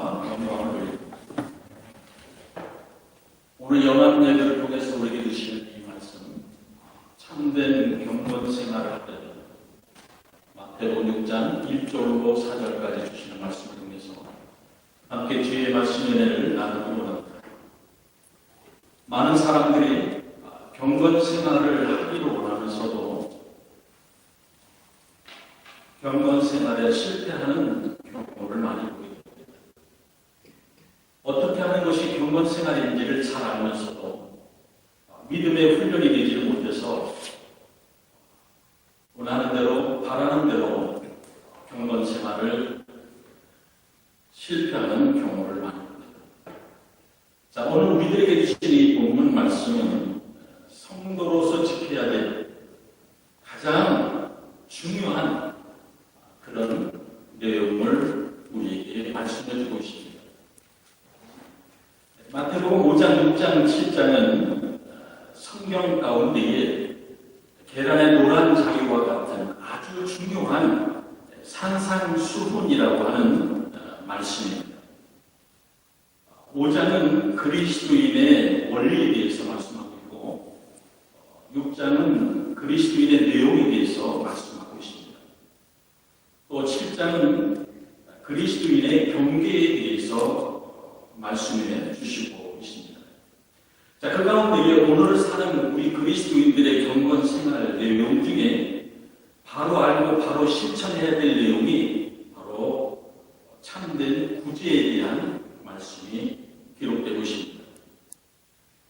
감사와 영광을 드립니다. 오늘 영암 예배를 통해서 우리에게 주시는 이 말씀, 참된 경건 생활을 하려면 마태복음 6장 1절로 4절까지 주시는 말씀을 통해서 함께 주의 말씀 은혜를 나누기 원합니다. 많은 사람들이 경건 생활을 하기를 원하면서도 경건 생활에 실패하는 경우를 많이 보게 됩니다. 어떻게 하는 것이 경건 생활인지를 잘 알면서도 믿음의 훈련이 되지를 못해서 원하는 대로, 바라는 대로 경건 생활을 실패하는 경우를 많이 봅니다. 자, 오늘 우리들에게 주신 이 본문 말씀은 성도로서 지켜야 될 가장 중요한 그런 내용을 우리에게 말씀해 주고 있습니다. 마태복음 5장, 6장, 7장은 성경 가운데에 계란의 노란 자기와 같은 아주 중요한 산상수훈이라고 하는 말씀입니다. 5장은 그리스도인의 원리에 대해서 말씀하고 있고 6장은 그리스도인의 내용에 대해서 말씀하고 있습니다. 또 7장은 그리스도인의 경계에 대해서 말씀해 주시고 있습니다. 자, 그 가운데 오늘 사는 우리 그리스도인들의 경건 생활 내용 중에 바로 알고 바로 실천해야 될 내용이 바로 참된 구제에 대한 말씀이 기록되고 있습니다.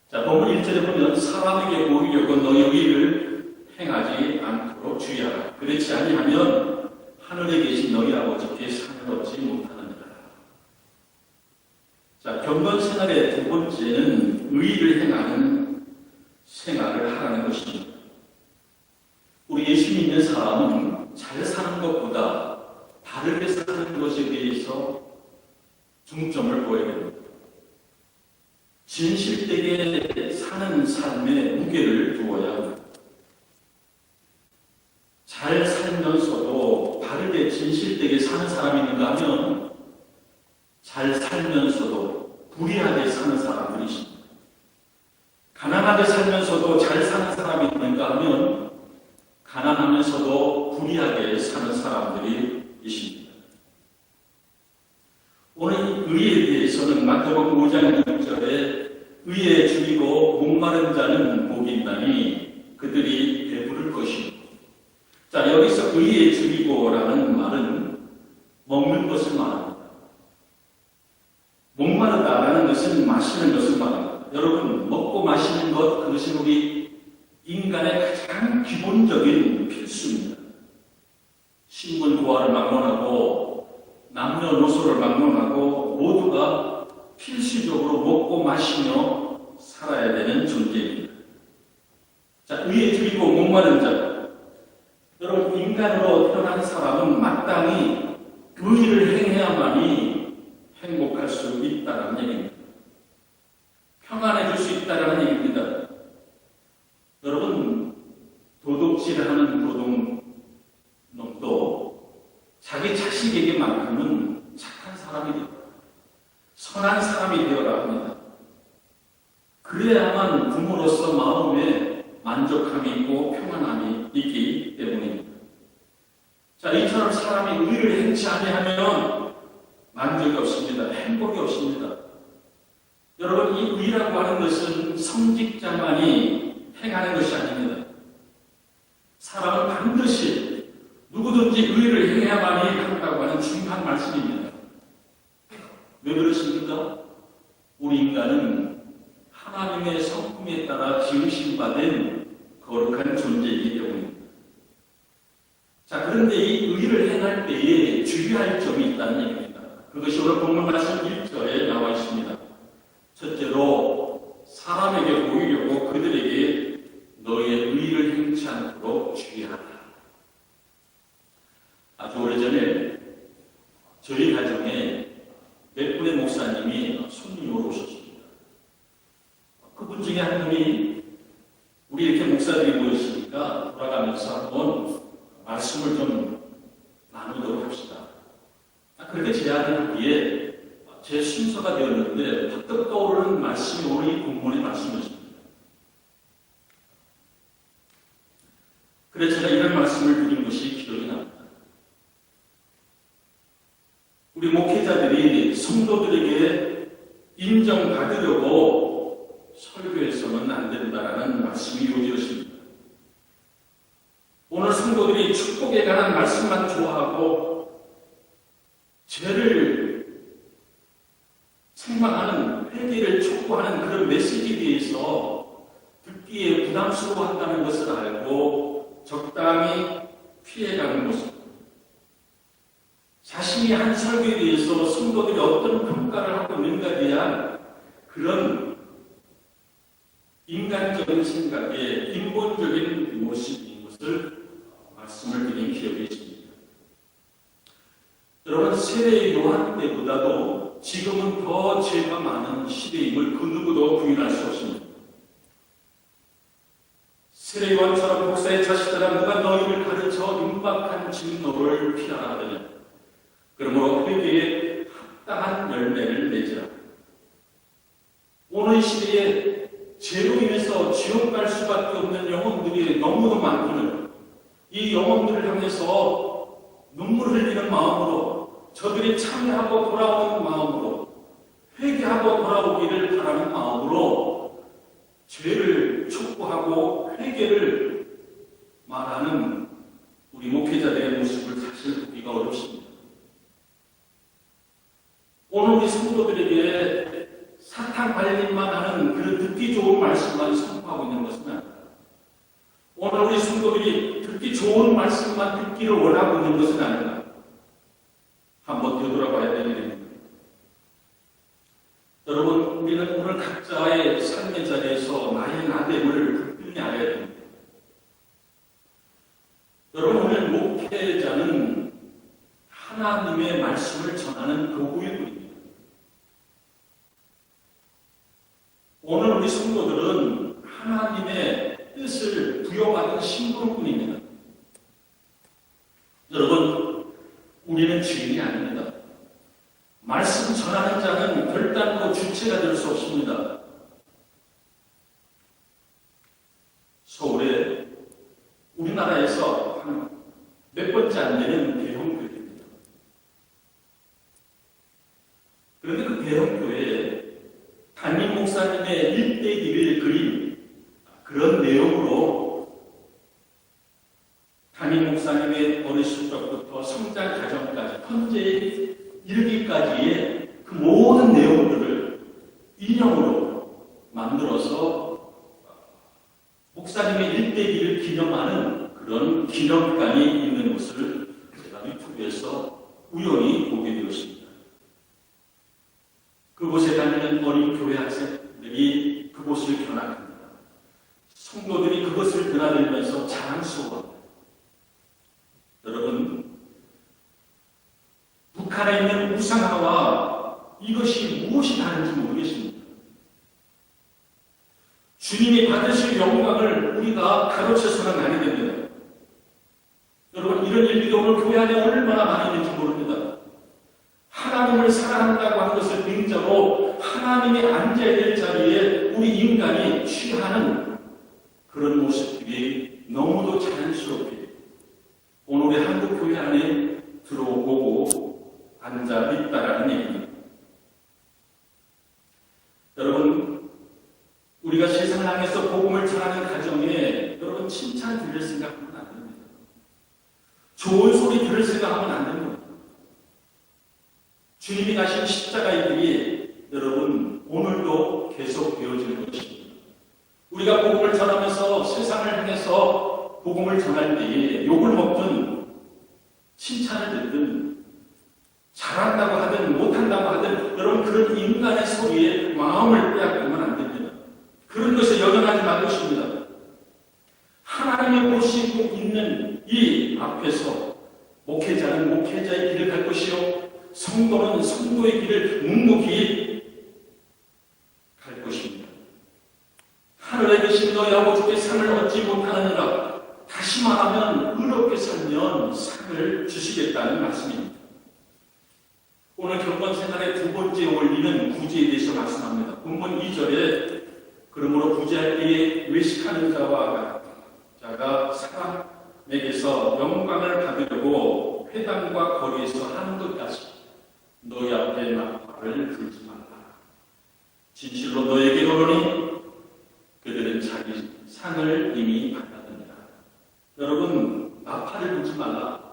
자, 본문 1절에 보면 사람에게 보이려고 너희 의를 행하지 않도록 주의하라. 그렇지 아니하면 하늘에 계신 너희 아버지께 상을 얻지 못하느니라. 자, 경건 생활의 두 번째는 의를 행하는 생활을 하라는 것입니다. 우리 예수 믿는 사람은 잘 사는 것보다 바르게 사는 것에 대해서 중점을 보여야 됩니다. 진실되게 사는 삶에 무게를 두어야 합니다. 잘 살면서도 바르게 진실되게 사는 사람이 있는가 하면 잘 살면서도 불의하게 사는 사람들이 있습니다. 가난하게 살면서도 잘 사는 사람이 있는가 하면 가난하면서도 불의하게 사는 사람들이 있습니다. 오늘 의에 대해서는 마태복음 5장 6절에 의에 죽이고 목마른 자는 복이 있나니 그들이 배부를 것이고. 자, 여기서 의에 죽이고라는 말은 먹는 것을 말합니다. 목마르다라는 것은 마시는 것을 말합니다. 여러분, 먹고 마시는 것, 그것은 우리 인간의 가장 기본적인 필수입니다. 신분 고하를 막론하고 남녀노소를 막론하고 모두가 필수적으로 먹고 마시며 살아야 되는 존재입니다. 자, 의에 죽이고 목마른 자. 여러분, 인간으로 태어난 사람은 마땅히 의를 행해야만이 행복할 수 있다는 얘기입니다. 평안해질 수 있다는 얘기입니다. 여러분, 도둑질하는 도둑놈도 자기 자식에게만큼은 착한 사람이 되어라, 선한 사람이 되어라 합니다. 그래야만 부모로서 마음에 만족함이 있고 평안함이 있기 때문입니다. 자, 이처럼 사람이 의를 행치 아니하면 만족이 없습니다. 행복이 없습니다. 여러분, 이 의라고 하는 것은 성직자만이 행하는 것이 아닙니다. 사람은 반드시 누구든지 의를 행해야만이 한다고 하는 중요한 말씀입니다. 왜 그렇습니까? 우리 인간은 하나님의 성품에 따라 지으심받은 거룩한 존재이기 때문입니다. 자, 그런데 이 의를 행할 때에 주의할 점이 있다는 얘기입니다. 그것이 오늘 본문 말씀 1절에 나와 있습니다. 첫째로 사람에게 보이려고 그들에게 너의 의를 행치 않도록 주의하라. 아주 오래전에 저희 가정에 몇 분의 목사님이 손님으로 오셨습니다. 그분 중에 한 분이 우리 이렇게 목사들이 모였으니까 돌아가면서 한번 말씀을 좀 나누도록 합시다. 그렇게 제안을 하기에 제 순서가 되었는데 퍼뜩 떠오르는 말씀이 오늘 이 본문의 말씀이었습니다. 그래서 제가 이런 말씀을 드린 것이 기억이 납니다. 우리 목회자들이 성도들에게 인정받으려고 설교해서는 안 된다라는 말씀이 요지였습니다. 오늘 성도들이 축복에 관한 말씀만 좋아하고 죄를 책망하는, 회개를 촉구하는 그런 메시지에 대해서 듣기에 부담스러워한다는 것을 알고 적당히 피해가는 모습. 자신이 한 설교에 대해서 성도들이 어떤 평가를 하고 있는가에 대한 그런 인간적인 생각에 인본적인 모습인 것을 말씀을 드린 기억이 있습니다. 여러분, 세례 요한 때보다도 지금은 더 죄가 많은 시대임을 그 누구도 부인할 수 없습니다. 세례 요한처럼 목사의 자식들아 누가 너희를 가르쳐 임박한 진노를 피하라 하더니 그러므로 회개에 합당한 열매를 맺으라. 오늘 시대에 죄로 인해서 지옥 갈 수밖에 없는 영혼들이 너무도 많거늘 이 영혼들을 향해서 눈물 흘리는 마음으로 저들이 참여하고 돌아오는 마음으로 회개하고 돌아오기를 바라는 마음으로 죄를 촉구하고 회개를 말하는 우리 목회자들의 모습을 사실 보기가 어렵습니다. 오늘 우리 성도들에게 사탄 관리만 하는 그런 듣기 좋은 말씀만 선포하고 있는 것은 아닙니다. 오늘 우리 성도들이 듣기 좋은 말씀만 듣기를 원하고 있는 것은 아닙니다. 한번 되돌아봐야 되는 일입니다. 여러분, 우리는 오늘 각자의 삶의 자리에서 나의 나됨을 분명히 알아야 됩니다. 여러분, 오늘 목회자는 하나님의 말씀을 전하는 도구일 뿐입니다. 오늘 우리 성도들은 하나님의 뜻을 부여받은 신부뿐입니다. 여러분, 우리는 주인이 아닙니다. 말씀 전하는 자는 결단코 주체가 될 수 없습니다. 서울에 우리나라에서 한 몇 번째 안 되는 대형교회입니다. 그런데 그 대형교회에 담임 목사님의 일대기를 그린 그런 내용으로 담임 목사님의 어렸을 적부터 성장 과정까지 현재에 이르기까지의 그 모든 내용들을 인형으로 만들어서 목사님의 일대기를 기념하는 그런 기념관이 있는 것을 제가 유튜브에서 우연히 보게 되었습니다. 그곳에 다니는 어린 교회 학생들이 그곳을 견학합니다. 성도들이 그것을 드나들면서 자랑스러워합니다. 여러분, 북한에 있는 우상화와 이것이 무엇이 다른지 모르겠습니다. 주님이 받으실 영광을 우리가 가로채서는 아니 됩니다. 여러분, 이런 일들이 오늘 교회 안에 얼마나 많이 있는지 모릅니다. 하나님을 사랑한다고 하는 것을 빙자로 하나님이 앉아야 될 자리에 우리 인간이 취하는 그런 모습들이 너무도 자연스럽게 오늘 우리 한국 교회 안에 들어오고 앉아 있다라는 얘기입니다. 여러분, 우리가 세상을 향해서 복음을 전하는 가정에 여러분 칭찬 들을 생각하면 안 됩니다. 좋은 소리 들을 생각하면 안 됩니다. 주님이 가신 십자가의 길이 여러분 오늘도 계속 되어지는 것입니다. 우리가 복음을 전하면서 세상을 향해서 복음을 전할 때에 욕을 먹든 칭찬을 듣든 잘한다고 하든 못한다고 하든 여러분 그런 인간의 소리에 마음을 빼앗기면 안 됩니다. 그런 것에 연연하지 말 것입니다. 하나님의 보시고 있는 이 앞에서 목회자는 목회자의 길을 갈 것이요 성도는 성도의 길을 묵묵히 갈 것입니다. 하늘에 계신 너희 아버지께 상을 얻지 못하느니라. 다시 말하면 의롭게 살면 상을 주시겠다는 말씀입니다. 오늘 경건 생활의 두 번째 원리는 구제에 대해서 말씀합니다. 본문 2절에 그러므로 구제할 때에 외식하는 자가 사람에게서 영광을 받으려고 회당과 거리에서 하는 것까지 너희 앞에 나팔을 불지 말라. 진실로 너에게 이르노니 그들은 자기 상을 이미 받았느니라. 여러분, 나팔을 불지 말라.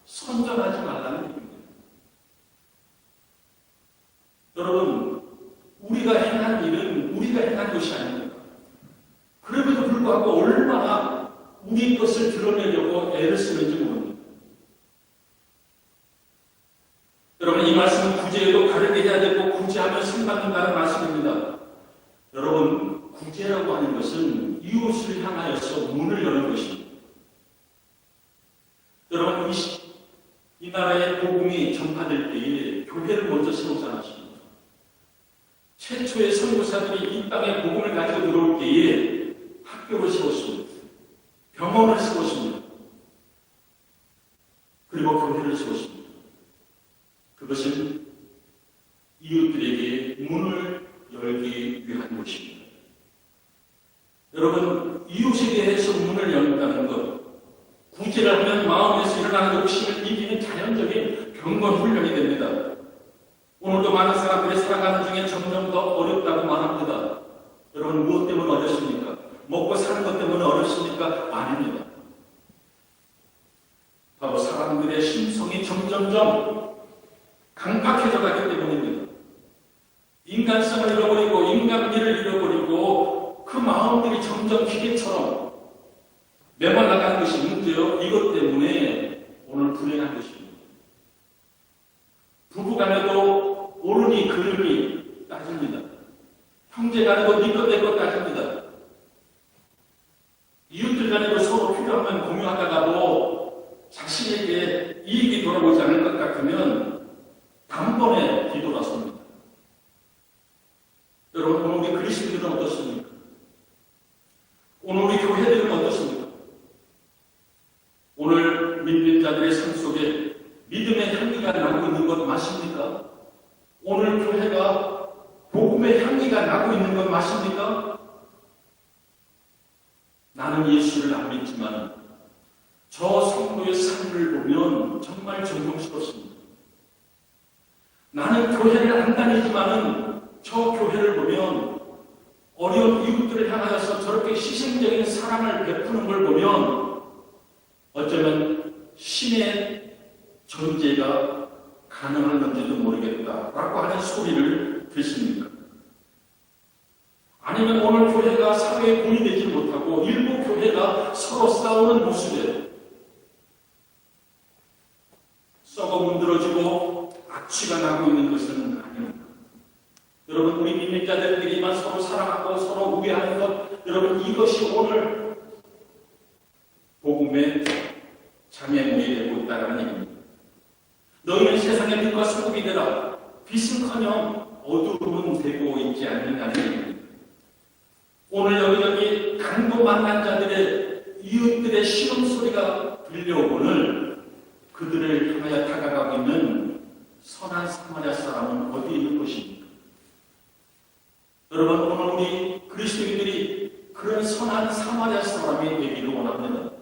선전하지 말라는 얘기입니다. 여러분, 우리가 행한 일은 우리가 행한 것이 아닙니다. 그럼에도 불구하고 얼마나 우리 것을 드러내려고 애를 쓰는지 모릅니다. 여러분, 이 말씀은 구제에도 다르게 해야 되고 구제하면 상받는다는 말씀입니다. 여러분, 구제라고 하는 것은 이웃을 향하여서 문을 여는 것입니다. 여러분, 이 나라의 복음이 전파될 때에 교회를 먼저 세우지 않았습니다. 최초의 선교사들이 이 땅에 복음을 가지고 들어올 때에 학교를 세웠습니다. 병원을 세웠습니다. 그리고 교회를 세웠습니다. 그것은 이웃들에게 문을 열기 위한 것입니다. 여러분, 이웃에 대해서 문을 연다는 것, 구제를 하면 마음에서 일어나는 욕심을 이기는 자연적인 경건 훈련이 됩니다. 오늘도 많은 사람들이 살아가는 중에 점점 더 어렵다고 말합니다. 여러분, 무엇 때문에 어렵습니까? 먹고 사는 것 때문에 어렵습니까? 아닙니다. 바로 사람들의 심성이 점점점 강팍해져 가기 때문입니다. 인간성을 잃어버리고 인간미를 잃어버리고 그 마음들이 점점 기계처럼 메말라가는 것이 문제요. 이것 때문에 오늘 불행한 것입니다. 부부간에도 옳으니 그르니 따집니다. 형제간에도 니것 내것 따집니다. 이웃들 간에도 서로 필요하면 공유하다가도 자신에게 이익이 돌아오지 않을 것 같으면 단번에 뒤돌아섭니다. 여러분, 오늘 우리 그리스도인들은 어떻습니까? 오늘 우리 교회들은 어떻습니까? 오늘 믿는 자들의 삶 속에 믿음의 향기가 나고 있는 것 맞습니까? 오늘 교회가 복음의 향기가 나고 있는 것 맞습니까? 나는 예수를 안 믿지만 저 성도의 삶을 보면 정말 존경스럽습니다. 나는 교회를 안 다니지만은 저 교회를 보면 어려운 이웃들을 향하여서 저렇게 희생적인 사랑을 베푸는 걸 보면 어쩌면 신의 존재가 가능한 건지도 모르겠다라고 하는 소리를 듣습니다. 아니면 오늘 교회가 사회에 분리되지 못하고 일부 교회가 서로 싸우는 모습에 썩어 문드러지고 악취가 나고 있는 것은 아닙니다. 여러분, 우리 믿는 자들끼리만 서로 사랑하고 서로 우애하는 것, 여러분, 이것이 오늘 복음의 장애물이 되고 있다는 얘기입니다. 너희는 세상의 빛과 소금이 되라. 빛은커녕 어두움은 되고 있지 않는다는 얘기입니다. 오늘 여기저기 강도 만난 자들의 이웃들의 신음소리가 들려오거늘 그들을 향하여 다가가고 있는 선한 사마리아 사람은 어디 있는 것입니까? 여러분, 오늘 우리 그리스도인들이 그런 선한 사마리아 사람이 되기를 원합니다.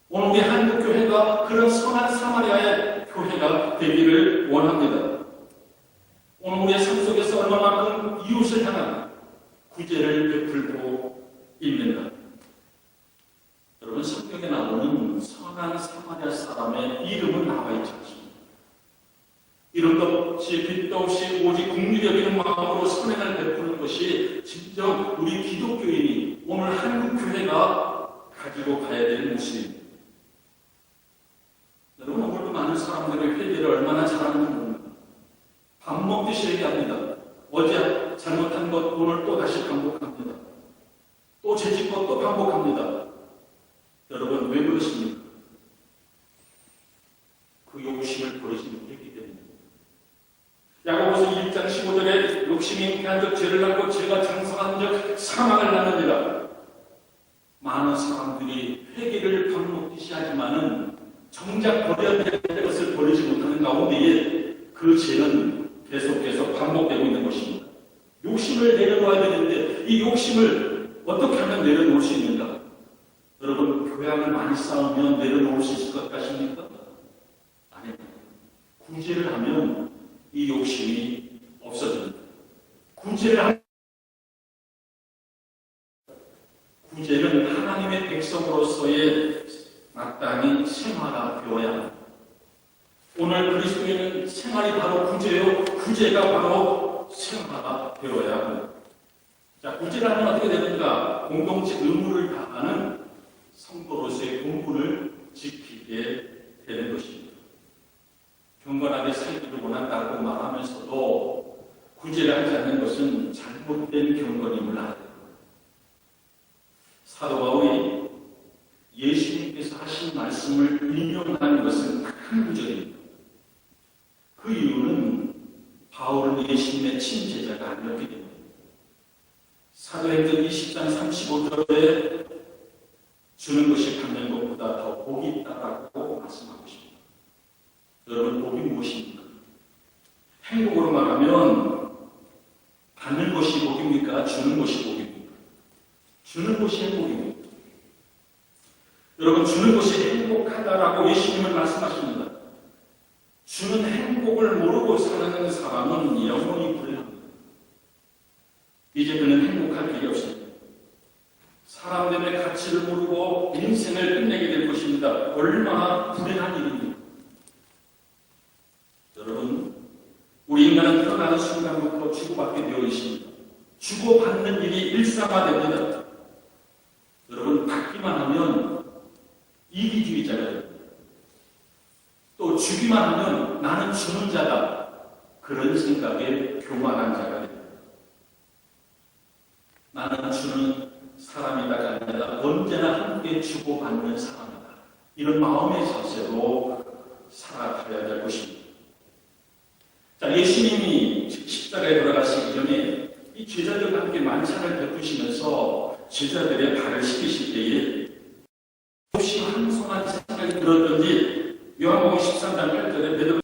오늘 우리 한국교회가 그런 선한 사마리아의 교회가 되기를 원합니다. 오늘 우리의 삶 속에서 얼마만큼 이웃을 향한 구제를 베풀고 있는가? 여러분, 성경에 나오는 선한 사마리아 사람의 이름은 나와 있지 않습니다. 이름도 없이 빛도 없이 오직 국리적인 마음으로 선행을 베푸는 것이 진정 우리 기독교인이 오늘 한국교회가 가지고 가야 될 모습입니다. 여러분, 오늘도 많은 사람들이 회개를 얼마나 잘하는지 모릅니다. 밥 먹듯이 얘기합니다. 어제 잘못한 것 오늘 또 다시 반복합니다. 또 죄짓고 또 반복합니다. 여러분, 왜 그렇습니까? 그 욕심을 버리지 못했기 때문입니다. 야고보서 1장 15절에 욕심이 잉태한 적 죄를 낳고 죄가 장성한 적 사망을 낳느니라. 많은 사람들이 회개를 밥 먹듯이 하지만은 정작 버려야 될 것을 버리지 못하는 가운데에 그 그 죄는 계속해서 반복되고 있는 것입니다. 욕심을 내려놓아야 되는데 이 욕심을 어떻게 하면 내려놓을 수 있는가? 여러분, 교양을 많이 쌓으면 내려놓을 수 있을 것 같습니까? 아닙니다. 구제를 하면 이 욕심이 없어집니다. 구제는 하나님의 백성으로서의 마땅히 생활화 되어야 합니다. 오늘 그리스도인은 생활이 바로 구제요, 구제가 바로 생활화 되어야 합니다. 자, 구제를 하면 어떻게 되는가? 공동체 의무를 다하는 성도로서의 본분을 지키게 되는 것입니다. 경건하게 살기를 원한다고 말하면서도 구제를 하지 않는 것은 잘못된 경건임을 알아야 됩니다. 사도 바울이 예수님께서 하신 말씀을 인용하는 것은 큰 구절입니다. 그 이유는 바울은 예수님의 친제자가 아니었기 때문입니다. 사도행전 20장 35절에 주는 것이 받는 것보다 더 복이 있다라고 말씀하고 있습니다. 여러분, 복이 무엇입니까? 행복으로 말하면 받는 것이 복입니까? 주는 것이 복입니까? 주는 것이 행복입니다. 여러분, 주는 것이 행복하다라고 예수님은 말씀하십니다. 주는 행복을 모르고 사는 사람은 영원히 불행합니다. 이제 그는 행복할 길이 없습니다. 사람 때문에 가치를 모르고 인생을 끝내게 될 것입니다. 얼마나 불행한 일입니까? 여러분, 우리 인간은 태어나는 순간부터 주고받게 되어 있습니다. 주고받는 일이 일상화됩니다. 여러분, 받기만 하면 이기주의자가 됩니다. 또 주기만 하면 나는 주는 자다. 그런 생각에 교만한 자가 됩니다. 나는 주는 사람이다가 아니라 언제나 함께 주고받는 사람이다. 이런 마음의 자세로 살아가야 될 것입니다. 자, 예수님이 십자가에 돌아가시기 전에 이 제자들과 함께 만찬을 베푸시면서 제자들의 발을 씻기실 때에 혹시 한손한 생각이 들었던지 요한복음 13장 8절에 베드로가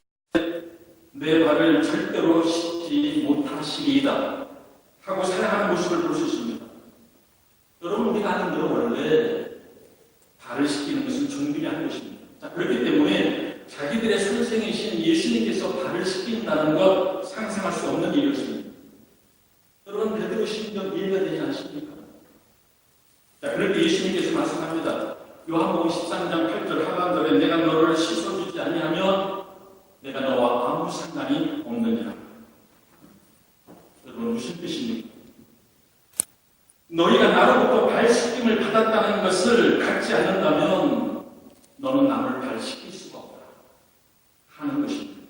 내 발을 절대로 씻지 못하시리이다 하고 사랑하는 모습을 볼 수 있습니다. 여러분, 우리가 아는 대로 원래 발을 씻기는 것은 종들이 하는 것입니다. 자, 그렇기 때문에 자기들의 선생이신 예수님께서 발을 씻긴다는 것 상상할 수 없는 일이었습니다. 여러분, 베드로 심정 이해가 되지 않습니까? 자, 그렇게 예수님께서 말씀합니다. 요한복음 13장 8절 하반절에 내가 너를 씻어주지 아니하면 내가 너와 아무 상관이 없느니라. 여러분, 무슨 뜻입니까? 너희가 나로부터 발 씻김을 받았다는 것을 갖지 않는다면 너는 남을 발 씻길 수가 없다 하는 것입니다.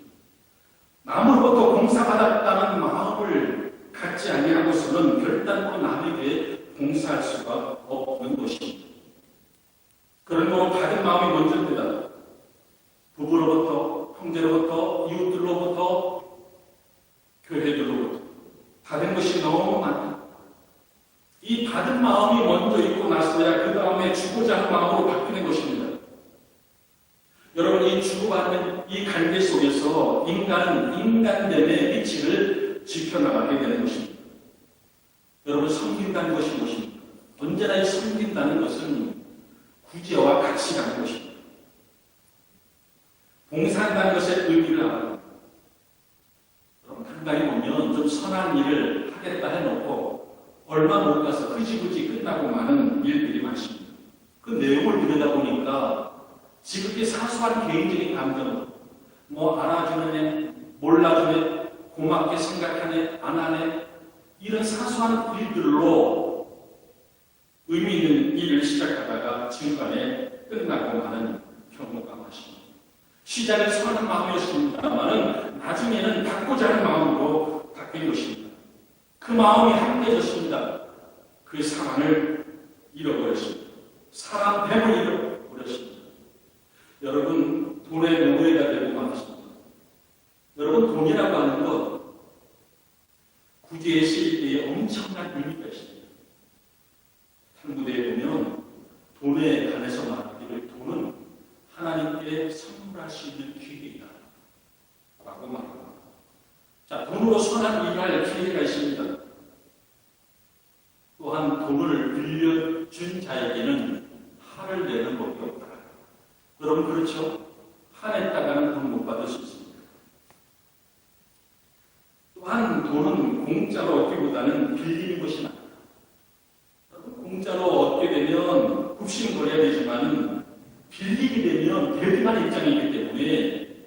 남으로부터 공사받았다는 마음을 갖지 아니하고서는 결단코 남에게 봉사할 수가 없는 것입니다. 그런 거로 받은 마음이 먼저입니다. 부부로부터, 형제로부터, 이웃들로부터, 교회들로부터 받은 것이 너무 많다. 이 받은 마음이 먼저 있고 나서야 그 다음에 주고자 하는 마음으로 바뀌는 것입니다. 여러분, 이 주고받는 이 관계 속에서 인간은 인간됨의 위치를 지켜나가게 되는 것입니다. 여러분, 섬긴다는 것이 무엇입니까? 언제나 이 섬긴다는 것은 구제와 같이 가는 것입니다. 봉사한다는 것의 의미를 알아요. 여러분, 간단히 보면 좀 선한 일을 하겠다 해놓고 얼마 못 가서 흐지부지 끝나고 마는 일들이 많습니다. 그 내용을 들여다보니까 지극히 사소한 개인적인 감정, 뭐 알아주는 애, 몰라주는 애, 고맙게 생각하네, 안 하네, 이런 사소한 일들로 의미 있는 일을 시작하다가 중간에 끝나고 마는 경우가 많습니다. 시작은 선한 마음이었습니다만 나중에는 받고자 하는 마음으로 바뀐 것입니다. 그 마음이 합해졌습니다. 그 사랑을 잃어버렸습니다. 사람 뱀을 잃어버렸습니다. 여러분, 돈의 노예가 되고 말았습니다. 여러분, 돈이라고 하는 것 구제에 쓰일 때에 엄청난 의미가 있습니다. 탐구대에 보면 돈에 관해서 말하기를 돈은 하나님께 선물할 수 있는 기회이다 라고 말합니다. 자, 돈으로 선한 일을 할 기회가 있습니다. 또한 돈을 빌려준 자에게는 한을 내는 법이 없다. 여러분 그렇죠? 한했다가는 돈 못 받을 수 있습니다. 또한 돈은 공짜로 얻기보다는 빌리는 것이 낫다. 공짜로 얻게 되면 굽신거려야 되지만 빌리게 되면 대비만 입장이기 때문에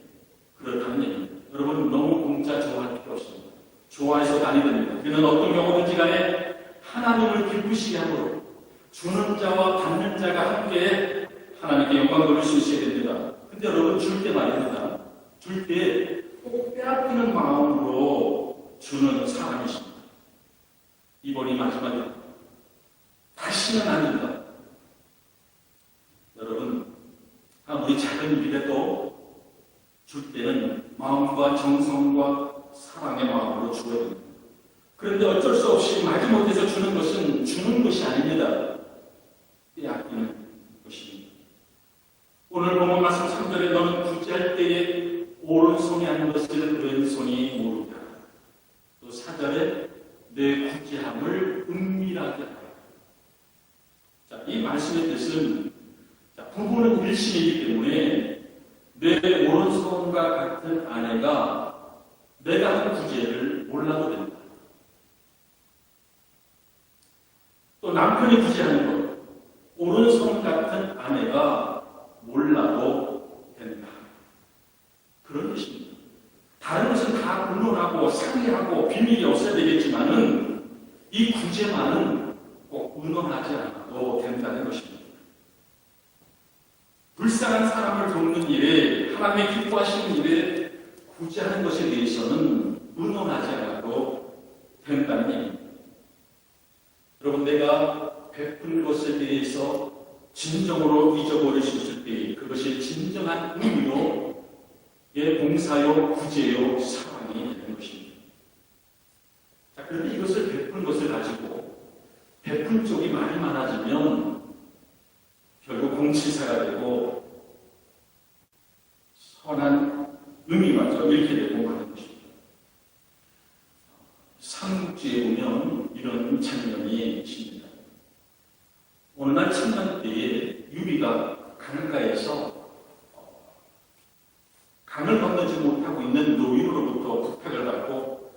그렇다는 얘기입니다. 여러분 너무 공짜 좋아할 필요 없습니다. 좋아해서가 아니 됩니다. 그는 어떤 경우든지 간에 하나님을 기쁘시게 함으로 주는 자와 받는 자가 함께 하나님께 영광 돌릴 수 있어야 됩니다. 근데 여러분 줄 때 말입니다. 줄 때 꼭 빼앗기는 마음으로 주는 사람이십니다. 이번이 마지막입니다. 다시는 아닙니다. 여러분 아무리 작은 일이라도 줄 때는 마음과 정성과 사랑의 마음으로 주어야 됩니다. 그런데 어쩔 수 없이 마지못해서 주는 것은 주는 것이 아닙니다. 빼앗기는 것입니다. 오늘 본문 말씀 3절에 너는 구제할 때에 오른손이 하는 것을 왼손이 모르다. 또 4절에 내 구제함을 은밀하게 하라. 자, 이 말씀의 뜻은 부부는 일심이기 때문에 내 오른손과 같은 아내가 내가 한 구제를 몰라도 된다. 또 남편이 구제하는 것, 오른손 같은 아내가 몰라도 된다. 그런 뜻입니다. 다른 것은 다 의논하고 상의하고 비밀이 없어야 되겠지만은 이 구제만은 꼭 의논하지 않아도 된다는 것입니다. 불쌍한 사람을 돕는 일에 하나님의 기뻐하시는 일에 구제하는 것에 대해서는 의논하지 않아도 된다는 얘기입니다. 여러분 내가 베푼 것에 대해서 진정으로 잊어버릴 수 있을 때 그것이 진정한 의미로 봉사요, 구제요, 사랑이 되는 것입니다. 자, 그런데 이것을 베푼 것을 가지고 베푼 쪽이 많이 많아지면 결국 공치사가 되고 선한 의미마저 잃게 되고 마는 것입니다. 삼국지에 보면 이런 장면이 있습니다. 어느 날 천년 때에 유비가 강가에서 강을 건너지 못하고 있는 노인으로부터 부탁을 받고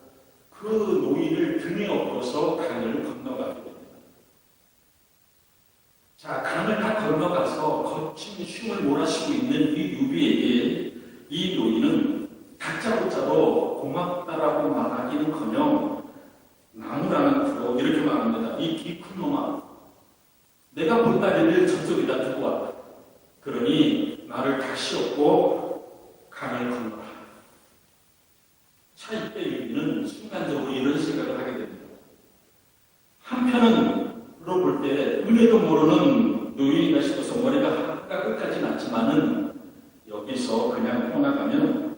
그 노인을 등에 업고서 강을 건너가게 됩니다. 자, 강을 다 건너가서 거친 흉을 몰아쉬고 있는 이 유비에게 이 노인은 다짜고짜로 고맙다라고 말하기는커녕 나무라는 풀로 이렇게 말합니다. 이 키 큰 놈아, 내가 보따리를 저쪽에다 두고 왔다. 그러니 나를 다시 업고 강을 건너라. 자, 이때 유비는 순간적으로 이런 생각을 하게 됩니다. 한편으로 볼 때 은혜도 모르는 노인이다 싶어서 머리가 하나가 끝까지는 않지만은 여기서 그냥 떠나가면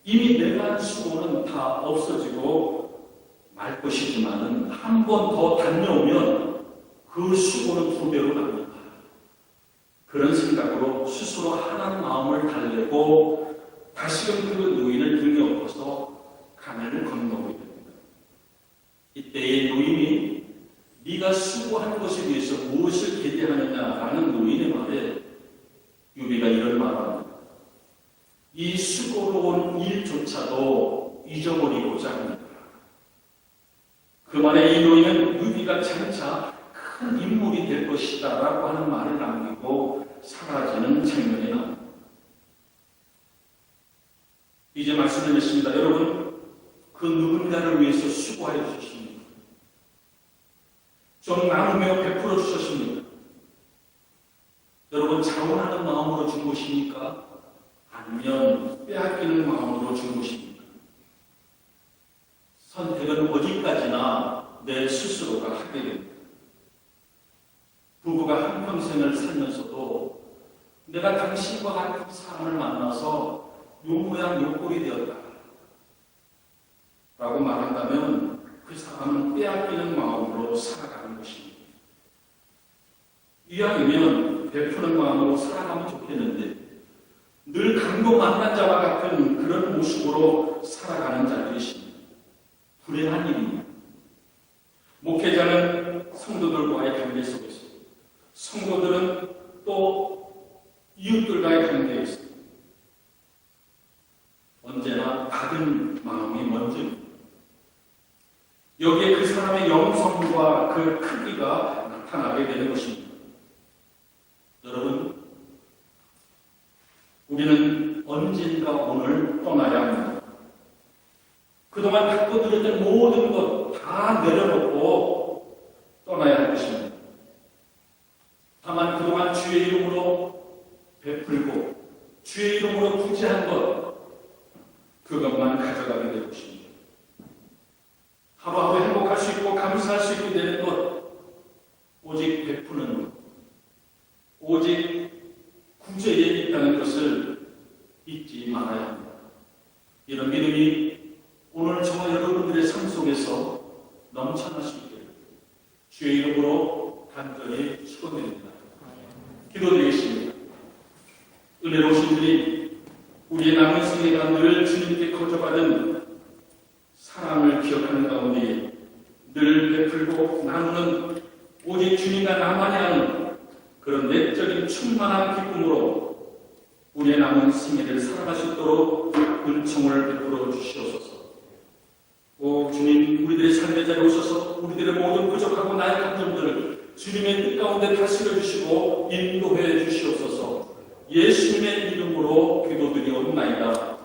이미 내가 한 수고는 다 없어지고 말 것이지만은 한 번 더 다녀오면 그 수고는 2배로 납니다. 그런 생각으로 스스로 하나님 마음을 달래고 다시금 그 노인을 등에 업고서 강을 건너오게 됩니다. 이때의 노인이 네가 수고한 것에 대해서 무엇을 기대하느냐라는 노인의 말에 유비가 이런 말합니다. 이 수고로운 일조차도 잊어버리고자 합니다. 그 말에 이 노인은 유비가 장차 큰 인물이 될 것이다 라고 하는 말을 남기고 사라지는 장면이 나옵니다. 이제 말씀드렸습니다. 여러분, 그 누군가를 위해서 수고하여 주셨습니다. 좀 나누며 베풀어 주셨습니다. 여러분, 자원하는 마음으로 준 것입니까? 아니면 빼앗기는 마음으로 준 것입니까? 선택은 어디까지나 내 스스로가 하게 됩니다. 부부가 한평생을 살면서도 내가 당신과 같은 사람을 만나서 요 모양 요 꼴이 되었다 라고 말한다면 그 사람은 빼앗기는 마음으로 살아가는 것입니다. 이왕이면 베푸는 마음으로 살아가면 좋겠는데 늘 강도 만난 자와 같은 그런 모습으로 살아가는 자들이십니다. 불행한 일입니다. 목회자는 성도들과의 관계 속에서, 성도들은 또 이웃들과의 관계에 있어 언제나 받은 마음이 먼저입니다. 여기에 그 사람의 영성과 그 크기가 나타나게 되는 것입니다. 여러분, 우리는 언젠가 오늘 떠나야 합니다. 그동안 갖고 들었던 모든 것 다 내려놓고 떠나야 할 것입니다. 다만 그동안 주의 이름으로 베풀고 주의 이름으로 부지한 것, 그것만 가져가게 될 것입니다. 하루하루 행복할 수 있고 감사할 수 있게 되는 것, 오직 베푸는 것, 오직 구제에 있다는 것을 잊지 말아야 합니다. 이런 믿음이 오늘 저와 여러분들의 삶 속에서 넘쳐날 수 있게 주의 이름으로 간절히 축원드립니다. 기도드리겠습니다. 은혜로우신 주님, 우리의 남은 생애가 늘 주님께 거저받은 사랑을 기억하는 가운데 늘 베풀고 나누는 오직 주님과 나만이 아는 그런 내적인 충만한 기쁨으로 우리의 남은 생애를 살아갈 수 있도록 은총을 베풀어 주시옵소서. 오 주님, 우리들의 삶의 자리에 오셔서 우리들의 모든 부족하고 나약한 점들을 주님의 뜻 가운데 다스려 주시고 인도해 주시옵소서. 예수님의 이름으로 기도드리옵나이다.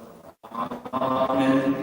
아멘.